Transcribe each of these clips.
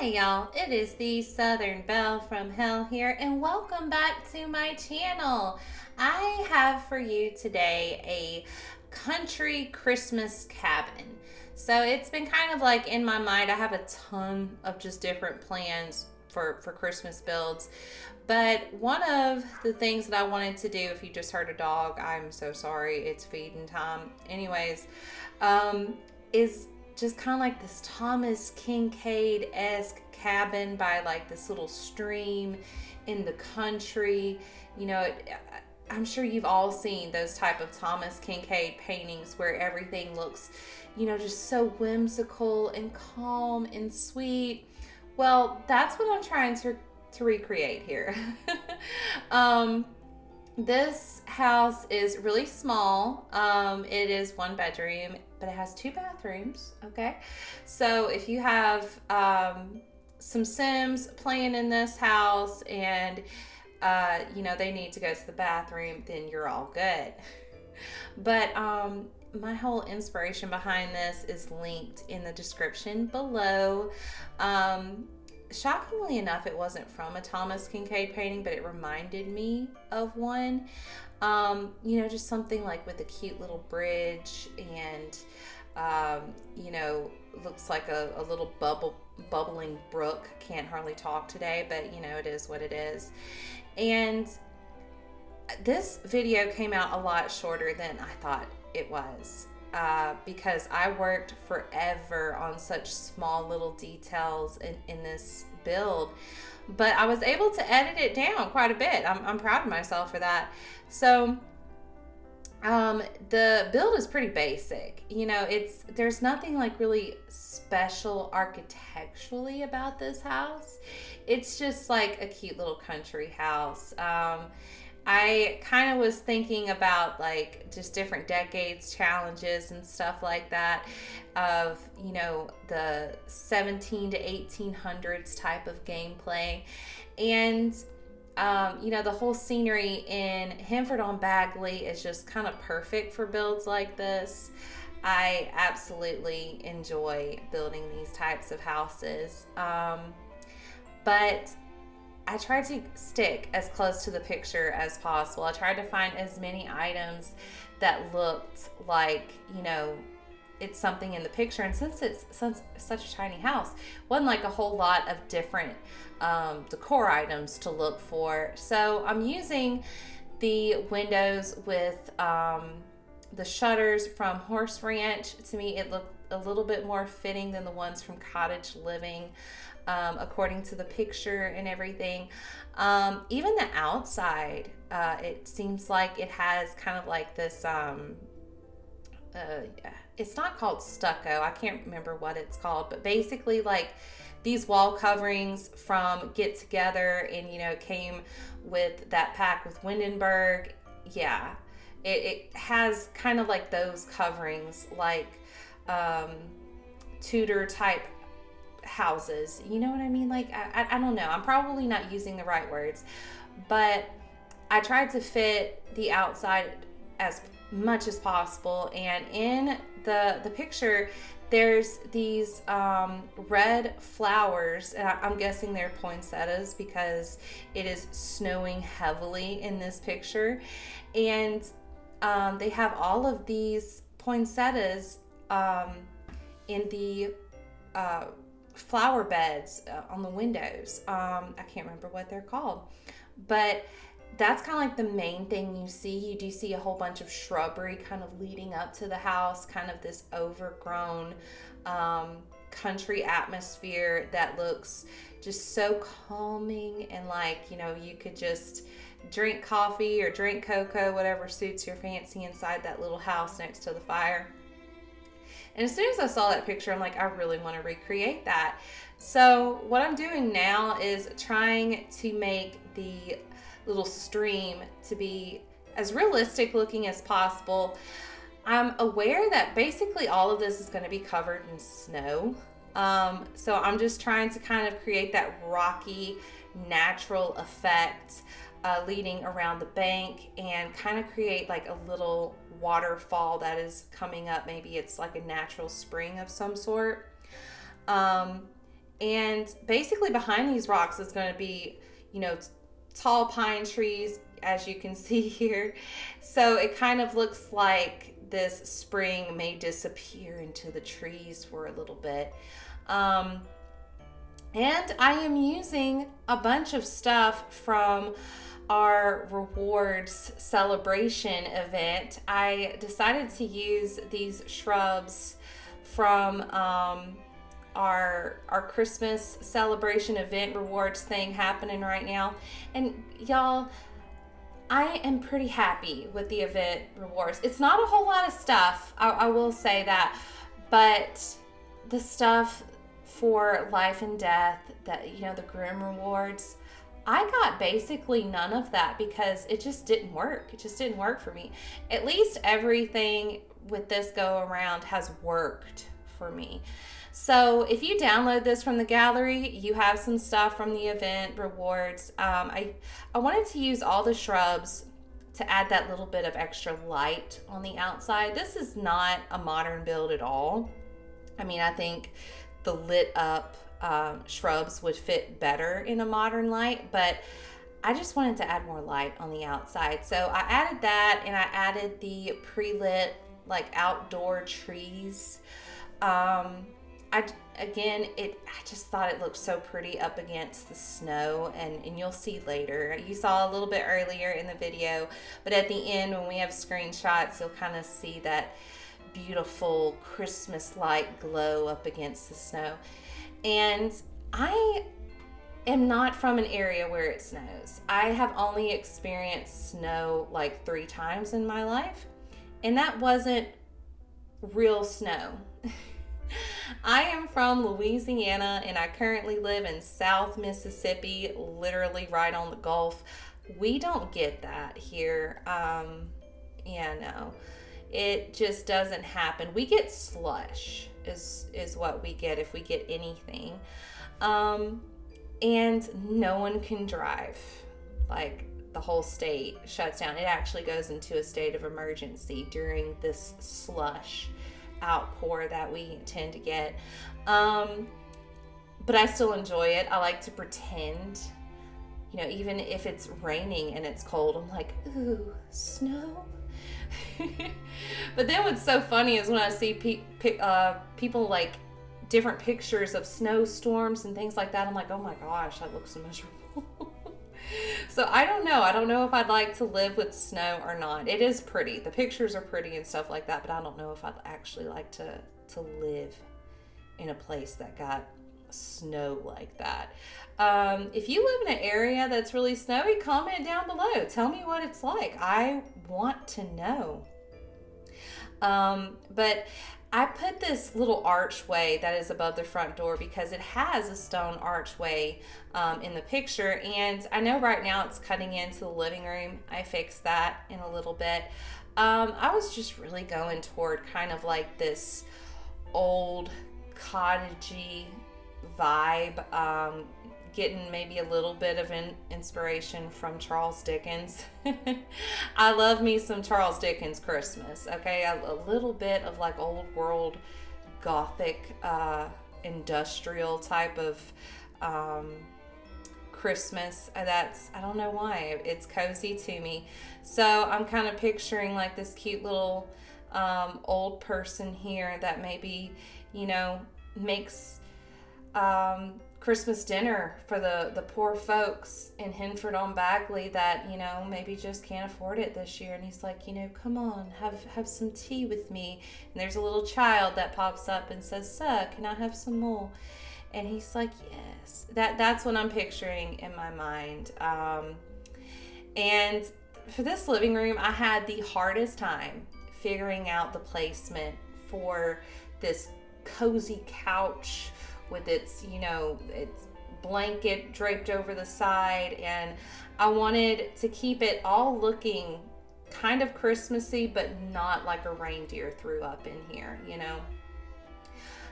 Hey y'all, it is the Southern Belle from Hell here, and welcome back to my channel. I have for you today a country Christmas cabin. So it's been kind of like in my mind. I have a ton of just different plans for Christmas builds. But one of the things that I wanted to do, if you just heard a dog, I'm so sorry, it's feeding time. Anyways, is just kind of like this Thomas Kincaid-esque cabin by like this little stream in the country. I'm sure you've all seen those type of Thomas Kincaid paintings where everything looks, just so whimsical and calm and sweet. Well, that's what I'm trying to recreate here. This house is really small. It is one bedroom, but it has two bathrooms. Okay, so if you have some Sims playing in this house and they need to go to the bathroom, then you're all good. But my whole inspiration behind this is linked in the description below. Shockingly enough, it wasn't from a Thomas Kincaid painting, but it reminded me of one. Just something like with a cute little bridge and, looks like a little bubbling brook. Can't hardly talk today, but, it is what it is. And this video came out a lot shorter than I thought it was. Because I worked forever on such small little details in this build, but I was able to edit it down quite a bit. I'm proud of myself for that. So the build is pretty basic. There's nothing like really special architecturally about this house. It's just like a cute little country house. I kind of was thinking about like just different decades challenges and stuff like that of, the 17 to 1800s type of gameplay. And, the whole scenery in Hemford-on-Bagley is just kind of perfect for builds like this. I absolutely enjoy building these types of houses. But I tried to stick as close to the picture as possible. I tried to find as many items that looked like, it's something in the picture. And since it's such a tiny house, wasn't like a whole lot of different decor items to look for. So I'm using the windows with the shutters from Horse Ranch. To me, it looked a little bit more fitting than the ones from Cottage Living. According to the picture and everything. Even the outside, it seems like it has kind of like this, it's not called stucco. I can't remember what it's called, but basically like these wall coverings from Get Together and, it came with that pack with Windenburg. Yeah, it has kind of like those coverings, like Tudor type houses, you know what I mean? Like I don't know, I'm probably not using the right words, but I tried to fit the outside as much as possible. And in the picture there's these red flowers, and I'm guessing they're poinsettias because it is snowing heavily in this picture. And they have all of these poinsettias in the flower beds on the windows. I can't remember what they're called, but that's kind of like the main thing you see. You do see a whole bunch of shrubbery kind of leading up to the house, kind of this overgrown country atmosphere that looks just so calming, and like, you could just drink coffee or drink cocoa, whatever suits your fancy, inside that little house next to the fire. And as soon as I saw that picture, I'm like, I really want to recreate that. So what I'm doing now is trying to make the little stream to be as realistic looking as possible. I'm aware that basically all of this is going to be covered in snow. So I'm just trying to kind of create that rocky, natural effect leading around the bank, and kind of create like a little waterfall that is coming up. Maybe it's like a natural spring of some sort. And basically behind these rocks is going to be, you know, tall pine trees, as you can see here. So it kind of looks like this spring may disappear into the trees for a little bit. And I am using a bunch of stuff from our rewards celebration event. I decided to use these shrubs from our Christmas celebration event rewards thing happening right now. And y'all, I am pretty happy with the event rewards. It's not a whole lot of stuff, I will say that, but the stuff for life and death, that, you know, the grim rewards, I got basically none of that because it just didn't work. It just didn't work for me. At least everything with this go around has worked for me. So if you download this from the gallery, you have some stuff from the event rewards. I wanted to use all the shrubs to add that little bit of extra light on the outside. This is not a modern build at all. I mean, I think the lit up shrubs would fit better in a modern light, but I just wanted to add more light on the outside. So I added that, and I added the pre-lit like outdoor trees. I just thought it looked so pretty up against the snow, and you'll see later. You saw a little bit earlier in the video, but at the end when we have screenshots, you'll kind of see that beautiful Christmas light glow up against the snow. And I am not from an area where it snows. I have only experienced snow like 3 times in my life, and that wasn't real snow. I am from Louisiana, and I currently live in South Mississippi, literally right on the Gulf. We don't get that here. No, it just doesn't happen. We get slush is what we get if we get anything. And no one can drive. Like, the whole state shuts down. It actually goes into a state of emergency during this slush outpour that we tend to get. But I still enjoy it. I like to pretend, you know, even if it's raining and it's cold, I'm like, ooh, snow. But then what's so funny is when I see people like different pictures of snowstorms and things like that, I'm like, oh my gosh, that looks miserable. So I don't know if I'd like to live with snow or not. It is pretty, the pictures are pretty and stuff like that, but I don't know if I'd actually like to live in a place that got snow like that. If you live in an area that's really snowy, comment down below. Tell me what it's like. I want to know. But I put this little archway that is above the front door because it has a stone archway in the picture, and I know right now it's cutting into the living room. I fixed that in a little bit. I was just really going toward kind of like this old cottagey vibe, getting maybe a little bit of an inspiration from Charles Dickens. I love me some Charles Dickens Christmas, okay? A little bit of like old world gothic industrial type of Christmas. I don't know why, it's cozy to me. So I'm kind of picturing like this cute little old person here that maybe, you know, makes Christmas dinner for the poor folks in Henford-on-Bagley that, you know, maybe just can't afford it this year. And he's like, you know, come on, have some tea with me. And there's a little child that pops up and says, sir, can I have some more? And he's like, yes. That's what I'm picturing in my mind. And for this living room, I had the hardest time figuring out the placement for this cozy couch with its, you know, its blanket draped over the side, and I wanted to keep it all looking kind of Christmassy, but not like a reindeer threw up in here, you know.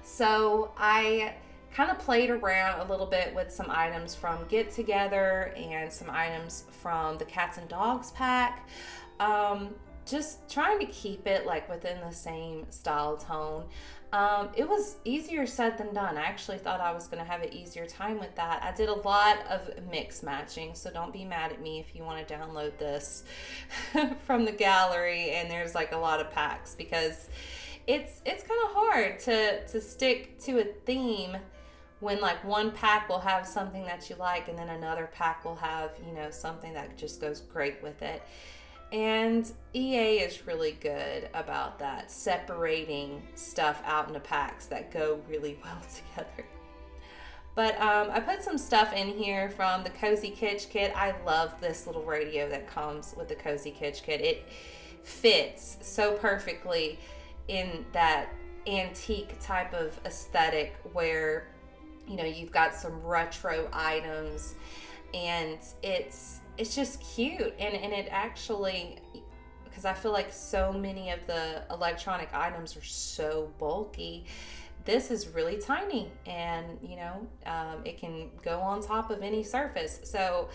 So I kind of played around a little bit with some items from Get Together and some items from the Cats and Dogs pack. just trying to keep it like within the same style tone. It was easier said than done. I actually thought I was going to have an easier time with that. I did a lot of mix matching, so don't be mad at me if you want to download this from the gallery and there's like a lot of packs, because it's kind of hard to stick to a theme when like one pack will have something that you like and then another pack will have, you know, something that just goes great with it. And EA is really good about that, separating stuff out into packs that go really well together. But I put some stuff in here from the Cozy Kitsch kit. I love this little radio that comes with the Cozy Kitsch kit. It fits so perfectly in that antique type of aesthetic where, you know, you've got some retro items and it's just cute. And it actually, because I feel like so many of the electronic items are so bulky, this is really tiny, and you know, it can go on top of any surface. So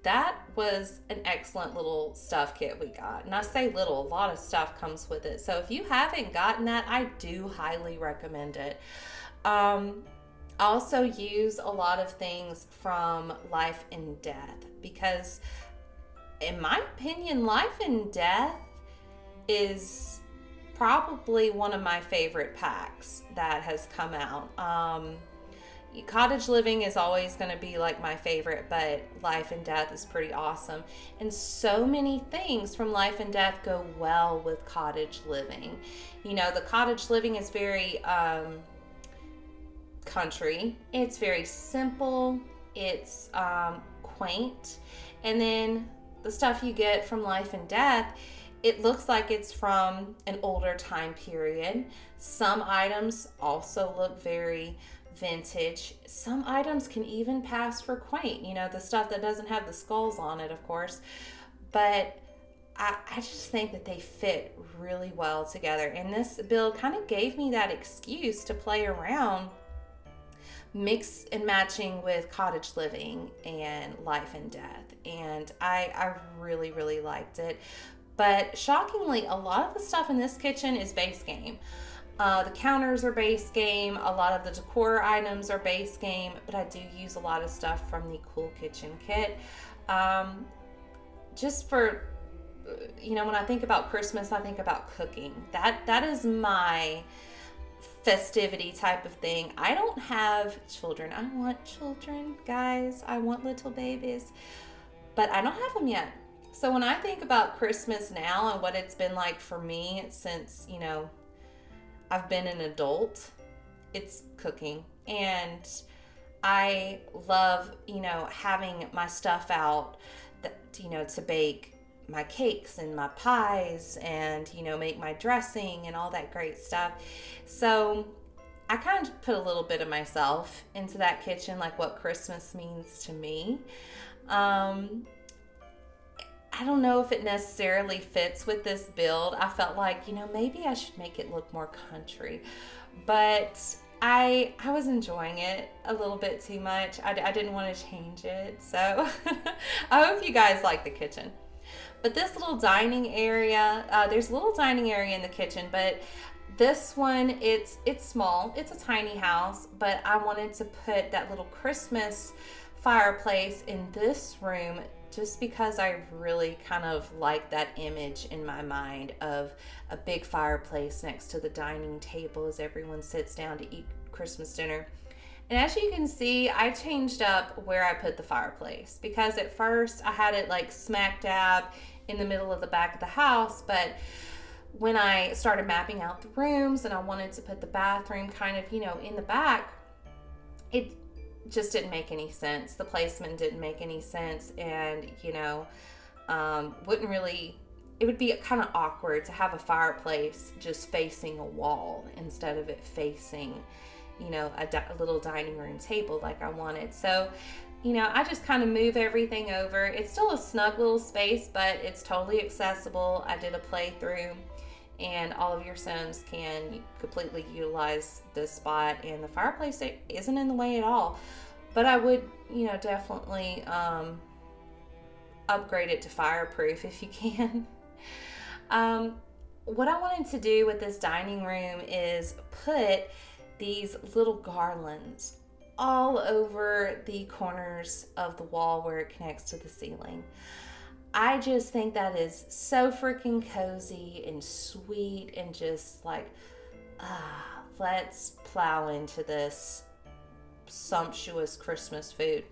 that was an excellent little stuff kit we got. And I say little, a lot of stuff comes with it. So if you haven't gotten that, I do highly recommend it. I also use a lot of things from Life and Death, because in my opinion, Life and Death is probably one of my favorite packs that has come out. Cottage Living is always going to be like my favorite, but Life and Death is pretty awesome. And so many things from Life and Death go well with Cottage Living. You know, the Cottage Living is very country. It's very simple. It's quaint. And then the stuff you get from Life and Death, it looks like it's from an older time period. Some items also look very vintage. Some items can even pass for quaint, you know, the stuff that doesn't have the skulls on it, of course. But I just think that they fit really well together. And this build kind of gave me that excuse to play around, mix and matching with Cottage Living and Life and Death. And I really, really liked it. But shockingly, a lot of the stuff in this kitchen is base game. The counters are base game. A lot of the decor items are base game, but I do use a lot of stuff from the Cool Kitchen kit. Just for, you know, when I think about Christmas, I think about cooking. That is my festivity type of thing. I don't have children. I want children, guys. I want little babies, but I don't have them yet. So when I think about Christmas now and what it's been like for me since, you know, I've been an adult, it's cooking. And I love, you know, having my stuff out that, you know, to bake my cakes and my pies and, you know, make my dressing and all that great stuff. So I kind of put a little bit of myself into that kitchen, like what Christmas means to me. I don't know if it necessarily fits with this build. I felt like, you know, maybe I should make it look more country, but I was enjoying it a little bit too much. I didn't want to change it. So I hope you guys like the kitchen. But this little dining area, there's a little dining area in the kitchen, but this one, it's small. It's a tiny house, but I wanted to put that little Christmas fireplace in this room just because I really kind of like that image in my mind of a big fireplace next to the dining table as everyone sits down to eat Christmas dinner. And as you can see, I changed up where I put the fireplace, because at first I had it like smack dab in the middle of the back of the house, but when I started mapping out the rooms and I wanted to put the bathroom kind of, you know, in the back, it just didn't make any sense. The placement didn't make any sense, and, you know, it would be kind of awkward to have a fireplace just facing a wall instead of it facing, you know, a little dining room table like I wanted. So, you know, I just kind of move everything over. It's still a snug little space, but it's totally accessible. I did a playthrough, and all of your Sims can completely utilize this spot, and the fireplace isn't in the way at all. But I would, you know, definitely, upgrade it to fireproof if you can. What I wanted to do with this dining room is put these little garlands all over the corners of the wall where it connects to the ceiling. I just think that is so freaking cozy and sweet and just like, let's plow into this sumptuous Christmas food.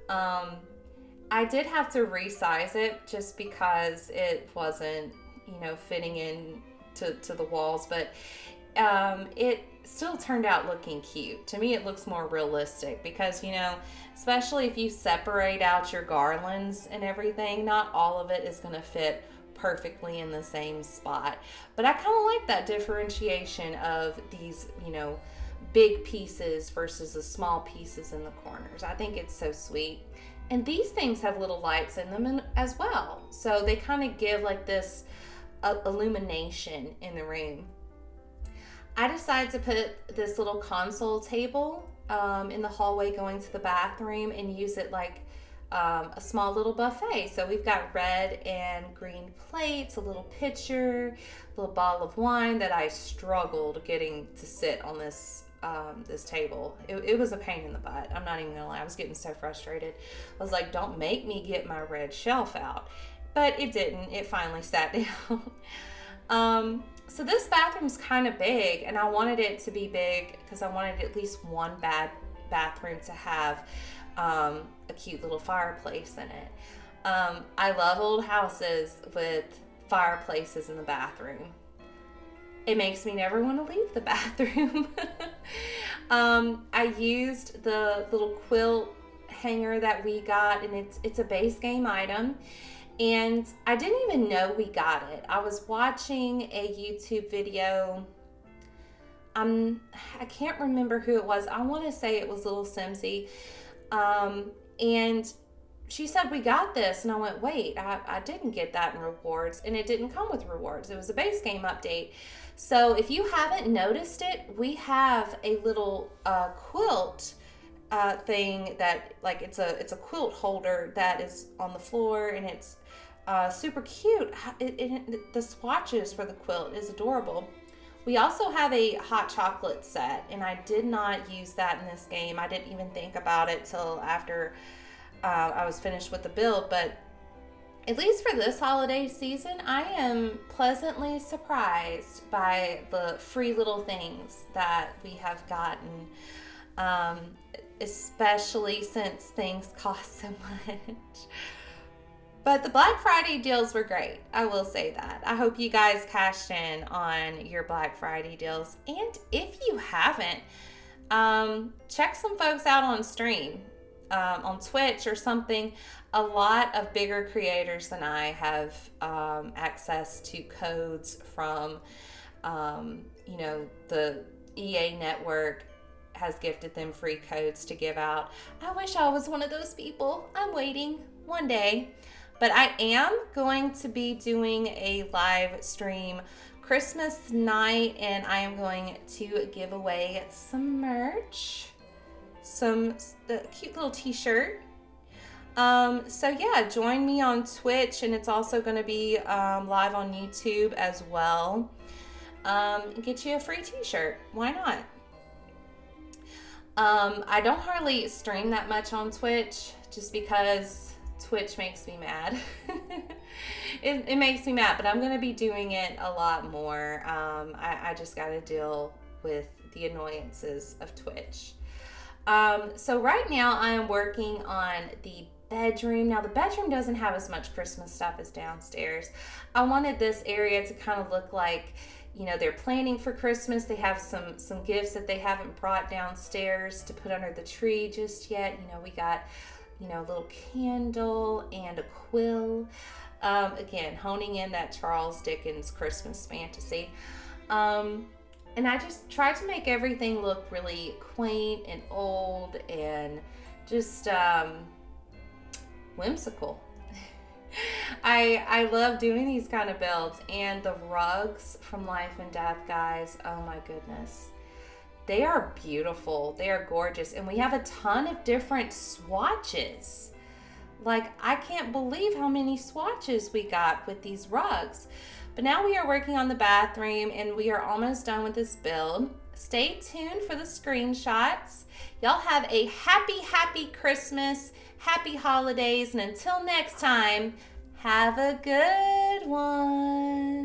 I did have to resize it just because it wasn't, fitting in to the walls, but it still turned out looking cute. To me, it looks more realistic because, especially if you separate out your garlands and everything, not all of it is going to fit perfectly in the same spot. But I kind of like that differentiation of these, big pieces versus the small pieces in the corners. I think it's so sweet. And these things have little lights in them as well. So they kind of give like this illumination in the room. I decided to put this little console table in the hallway going to the bathroom and use it like a small little buffet. So we've got red and green plates, a little pitcher, a little bottle of wine that I struggled getting to sit on this table. It was a pain in the butt. I'm not even gonna lie. I was getting so frustrated. I was like, don't make me get my red shelf out. But it didn't. It finally sat down. So this bathroom's kind of big, and I wanted it to be big because I wanted at least one bathroom to have a cute little fireplace in it. I love old houses with fireplaces in the bathroom. It makes me never want to leave the bathroom. I used the little quilt hanger that we got, and it's a base game item. And I didn't even know we got it. I was watching a YouTube video. I can't remember who it was. I want to say it was Little Simsy. And she said, we got this. And I went, wait, I didn't get that in rewards. And it didn't come with rewards. It was a base game update. So if you haven't noticed it, we have a little quilt thing that, like, it's a quilt holder that is on the floor, and it's super cute. The swatches for the quilt is adorable. We also have a hot chocolate set, and I did not use that in this game. I didn't even think about it till after I was finished with the build, but at least for this holiday season, I am pleasantly surprised by the free little things that we have gotten, especially since things cost so much. But the Black Friday deals were great. I will say that. I hope you guys cashed in on your Black Friday deals. And if you haven't, check some folks out on stream, on Twitch or something. A lot of bigger creators than I have access to codes from, the EA network has gifted them free codes to give out. I wish I was one of those people. I'm waiting one day. But I am going to be doing a live stream Christmas night, and I am going to give away some merch, the cute little t-shirt. So yeah, join me on Twitch, and it's also going to be live on YouTube as well. Get you a free t-shirt. Why not? I don't hardly stream that much on Twitch just because Twitch makes me mad. It makes me mad, but I'm going to be doing it a lot more. I just got to deal with the annoyances of Twitch. So right now I am working on the bedroom. Now the bedroom doesn't have as much Christmas stuff as downstairs. I wanted this area to kind of look like, they're planning for Christmas. They have some gifts that they haven't brought downstairs to put under the tree just yet. We got a little candle and a quill. Again, honing in that Charles Dickens Christmas fantasy. And I just tried to make everything look really quaint and old and just whimsical. I love doing these kind of builds, and the rugs from Life and Death, guys, oh my goodness. They are beautiful. They are gorgeous. And we have a ton of different swatches. Like, I can't believe how many swatches we got with these rugs. But now we are working on the bathroom and we are almost done with this build. Stay tuned for the screenshots. Y'all have a happy Christmas, happy holidays, and until next time, have a good one.